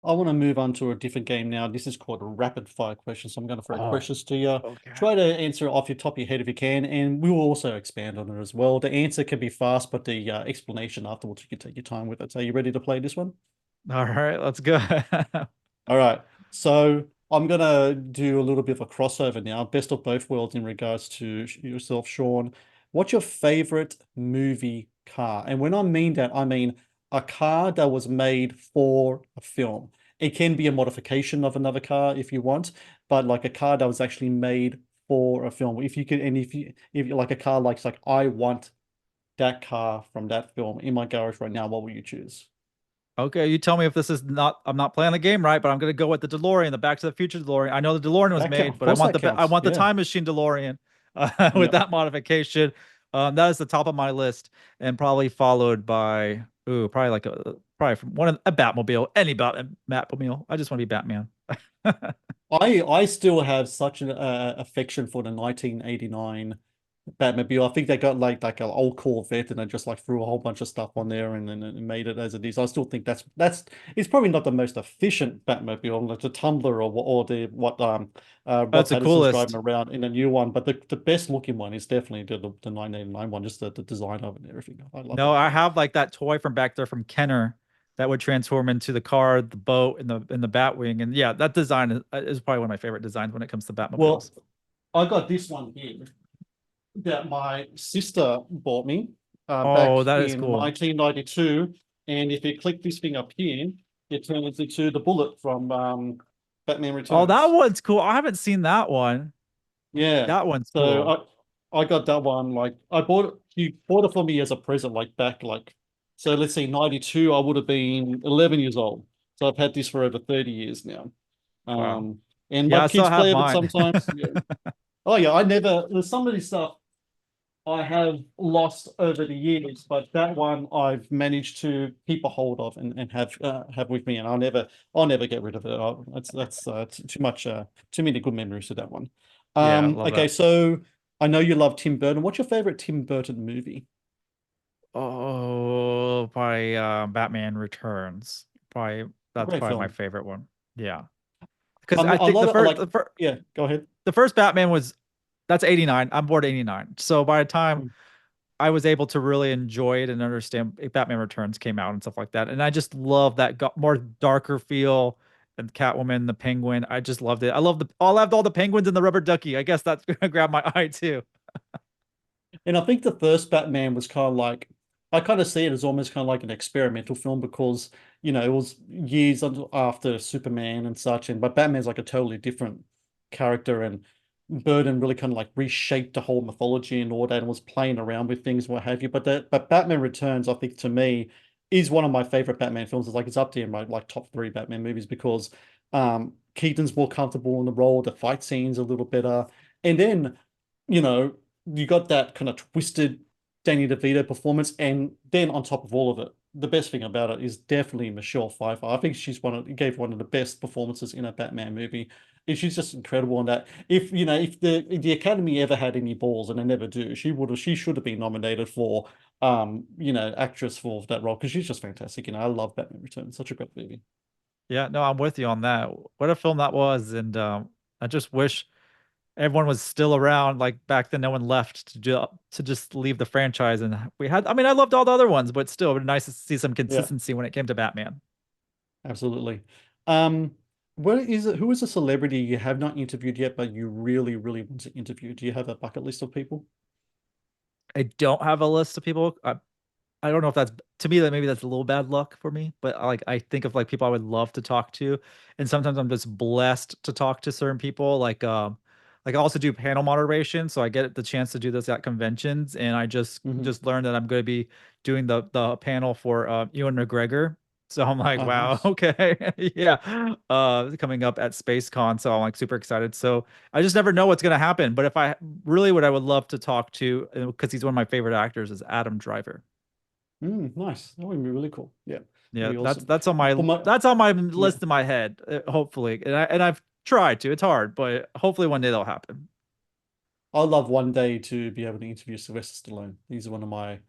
I want to move on to a different game now. This is called a rapid fire question. So I'm going to throw Oh, questions to you. okay. Try to answer it off your top of your head if you can, and we will also expand on it as well. The answer can be fast, but the explanation afterwards, you can take your time with it. So are you ready to play this one? All right, let's go. All right. So I'm gonna do a little bit of a crossover now. Best of both worlds in regards to yourself, Sean. What's your favorite movie car? And when I mean that, I mean a car that was made for a film. It can be a modification of another car if you want, but like a car that was actually made for a film. If you could, and if you like a car like I want that car from that film in my garage right now, what will you choose? Okay, you tell me if this is not. I'm not playing the game right, but I'm gonna go with the DeLorean, the Back to the Future DeLorean. I know the DeLorean was That count, made, of but I course want that the I counts. want the Yeah. time machine DeLorean with Yep. that modification. That is the top of my list, and probably followed by probably like probably from one of a Batmobile, any Batmobile. I just want to be Batman. I still have such an affection for the 1989 Batmobile. I think they got like an old Corvette and they just like threw a whole bunch of stuff on there and then made it as it is. I still think that's it's probably not the most efficient Batmobile, like the Tumbler or the what Rob That's the Patterson's driving coolest. around in a new one. But the best looking one is definitely the 1989 one, just the design of it and everything. I love No, that I car. have like that toy from back there from Kenner that would transform into the car, the boat, and the Batwing. And yeah, that design is probably one of my favorite designs when it comes to Well, Batmobiles. I got this one here that my sister bought me back Oh, that is in cool. 1992. And if you click this thing up here, it turns into the bullet from Batman Oh, that Returns. one's cool. I haven't seen that one. Yeah. That one's So cool. I got that one. Like I bought it, he bought it for me as a present, like back like so let's see, 92, I would have been 11 years old. So I've had this for over 30 years now. Wow. And Yeah, my I still kids have play with it mine. sometimes. Yeah. Oh yeah, I never there's some of this stuff I have lost over the years, but that one I've managed to keep a hold of and have with me, and I'll never get rid of it. That's too much too many good memories to that one. Yeah, love Okay, that. so I know you love Tim Burton. What's your favorite Tim Burton movie? Oh, probably Batman Returns. Probably that's Great probably my film. favorite one. Yeah. Because I A think lot the of first like yeah. Go ahead. the first Batman was that's 89. I'm bored 89. So by the time Mm. I was able to really enjoy it and understand Batman Returns came out and stuff like that. And I just love that got more darker feel and Catwoman, the Penguin. I just loved it. I loved all the penguins and the rubber ducky. I guess that's gonna grab my eye too. And I think the first Batman was kind of like, I kind of see it as almost kind of like an experimental film because, it was years after Superman and such. And but Batman's like a totally different character. And Burton really kind of like reshaped the whole mythology and all that and was playing around with things, what have you. But Batman Returns, I think to me, is one of my favorite Batman films. It's up there in my like top three Batman movies because Keaton's more comfortable in the role, the fight scenes a little better. And then, you know, you got that kind of twisted Danny DeVito performance, and then on top of all of it, the best thing about it is definitely Michelle Pfeiffer. I think gave one of the best performances in a Batman movie. And she's just incredible on that. If the Academy ever had any balls, and they never do, she should have been nominated for actress for that role because she's just fantastic. I love Batman Returns, such a great movie. Yeah, no, I'm with you on that. What a film that was. And I just wish everyone was still around like back then no one left to just leave the franchise and we had I mean I loved all the other ones but still it was nice to see some Yeah, consistency when it came to Batman. absolutely. Um, what is it? Who is a celebrity you have not interviewed yet, but you really, really want to interview? Do you have a bucket list of people? I don't have a list of people. I don't know if that's to me that maybe that's a little bad luck for me, but I think of like people I would love to talk to, and sometimes I'm just blessed to talk to certain people. Like I also do panel moderation, so I get the chance to do this at conventions, and I Hmm. just learned that I'm going to be doing the panel for Ewan McGregor. So I'm like, Oh, wow, nice. okay, yeah, coming up at SpaceCon, so I'm like super excited. So I just never know what's gonna happen. But if I really what I would love to talk to, because he's one of my favorite actors, is Adam Driver. Nice. That would be really cool. Yeah, that'd Yeah, be awesome. For my that's on my Yeah, list in my head. Hopefully, and I've tried to. It's hard, but hopefully one day that'll happen. I'd love one day to be able to interview Sylvester Stallone. He's one of my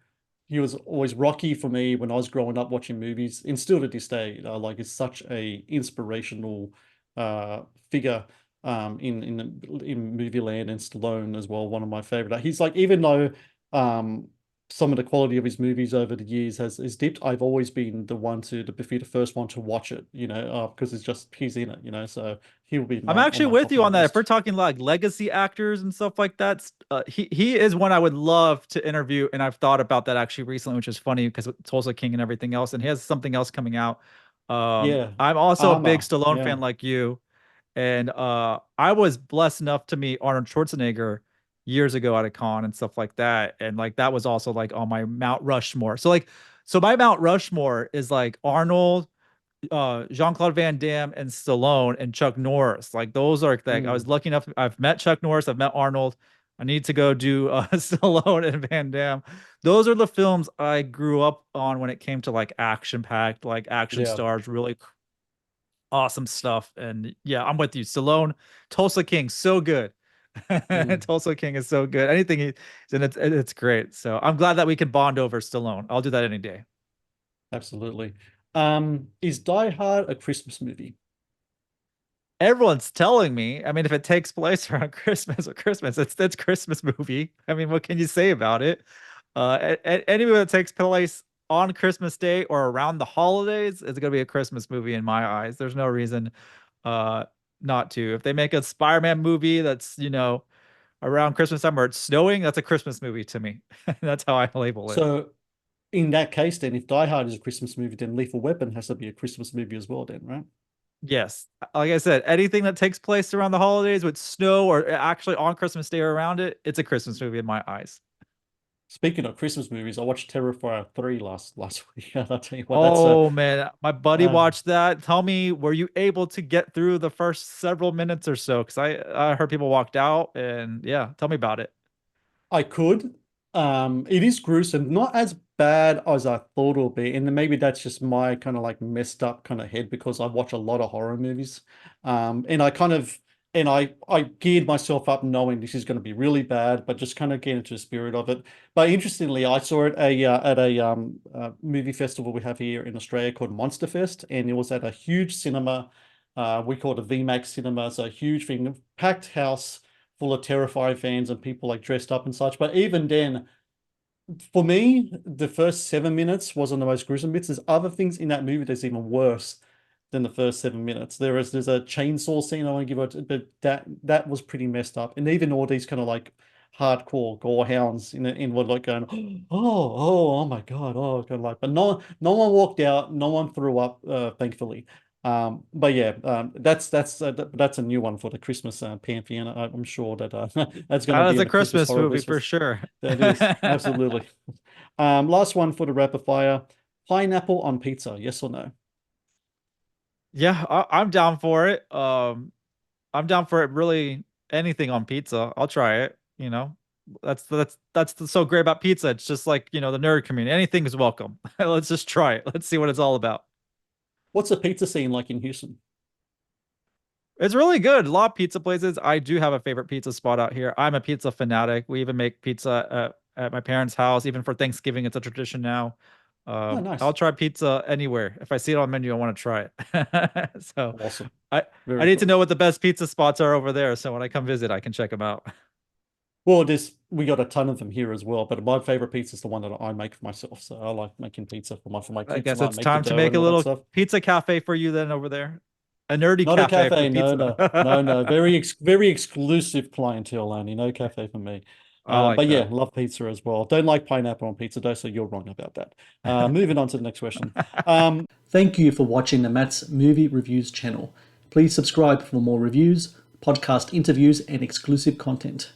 he was always Rocky for me when I was growing up watching movies, and still to this day, like it's such a inspirational uh, figure in movie land, and Stallone as well, one of my favorite. He's like, even though um, some of the quality of his movies over the years has dipped, I've always been the one to be the first one to watch it, because it's just he's in it, so he will be I'm my on actually my with top of you my on that. If we're list. talking like legacy actors and stuff like that, he is one I would love to interview, and I've thought about that actually recently, which is funny because Tulsa King and everything else, and he has something else coming out. Yeah, I'm also a big Armor. Stallone Yeah. fan like you, and I was blessed enough to meet Arnold Schwarzenegger years ago at a con and stuff like that, and like that was also like on my Mount Rushmore. So my Mount Rushmore is like Arnold, Jean-Claude Van Damme and Stallone and Chuck Norris. Like those are like I was Mm, lucky enough. I've met Chuck Norris. I've met Arnold. I need to go do Stallone and Van Damme. Those are the films I grew up on when it came to like action packed, like action yeah. stars, really awesome stuff. And yeah, I'm with you. Stallone, Tulsa King, so good. Mm, Tulsa King is so good. Anything he's in, it's great. So I'm glad that we can bond over Stallone. I'll do that any day. absolutely. Is Die Hard a Christmas movie? Everyone's telling me. I mean, if it takes place around Christmas or Christmas, it's Christmas movie. I mean, what can you say about it? Any movie that takes place on Christmas Day or around the holidays is gonna be a Christmas movie in my eyes. There's no reason uh not to. If they make a Spider-Man movie that's, around Christmas time where it's snowing, that's a Christmas movie to me. That's how I label it. So in that case, then, if Die Hard is a Christmas movie, then Lethal Weapon has to be a Christmas movie as well, then, right? Yes. Like I said, anything that takes place around the holidays with snow or actually on Christmas Day or around it, it's a Christmas movie in my eyes. Speaking of Christmas movies, I watched Terrifier 3 last week. I'll tell you what, Oh man, my buddy uh, watched that. Tell me, were you able to get through the first several minutes or so? Because I heard people walked out, and yeah, tell me about it. I could. It is gruesome, not as bad as I thought it would be, and then maybe that's just my kind of like messed up kind of head because I watch a lot of horror movies. And I kind of and I geared myself up knowing this is going to be really bad, but just kind of get into the spirit of it. But interestingly, I saw it at a movie festival we have here in Australia called Monster Fest, and it was at a huge cinema. We call it a VMAX cinema, so a huge thing, packed house full of Terrifier fans and people like dressed up and such. But even then, for me, the first 7 minutes wasn't the most gruesome bits. There's other things in that movie that's even worse than the first 7 minutes. There's a chainsaw scene I want to give it, but that was pretty messed up. And even all these kind of like hardcore gore hounds in what like going, oh my God, oh kind of like, but no one walked out, no one threw up, thankfully. But yeah, that's a new one for the Christmas pantheon. I'm sure that that's going to That be is in a the Christmas Christmas horror movie list. for sure. That is absolutely. Last one for the rapid fire. Pineapple on pizza, yes or no? Yeah, I'm down for it. I'm down for it. Really, anything on pizza, I'll try it. That's so great about pizza. It's just like the nerd community. Anything is welcome. Let's just try it. Let's see what it's all about. What's the pizza scene like in Houston? It's really good. A lot of pizza places. I do have a favorite pizza spot out here. I'm a pizza fanatic. We even make pizza at my parents' house. Even for Thanksgiving, it's a tradition now. Oh, I'll nice. try pizza anywhere. If I see it on the menu, I want to try it. So Awesome. I I Very need to cool. know what the best pizza spots are over there. So when I come visit, I can check them out. Well, we got a ton of them here as well, but my favorite pizza is the one that I make for myself. So I like making pizza for my I kids, guess and I it's make the time to dough make and a all that little stuff. pizza cafe for you then over there. A nerdy Not a cafe for cafe, no, pizza. no, no, no. Very exclusive clientele only. No cafe for me. I like But yeah, that. love pizza as well. Don't like pineapple on pizza though, so you're wrong about that. Moving on to the next question. Thank you for watching the Matt's Movie Reviews channel. Please subscribe for more reviews, podcast interviews, and exclusive content.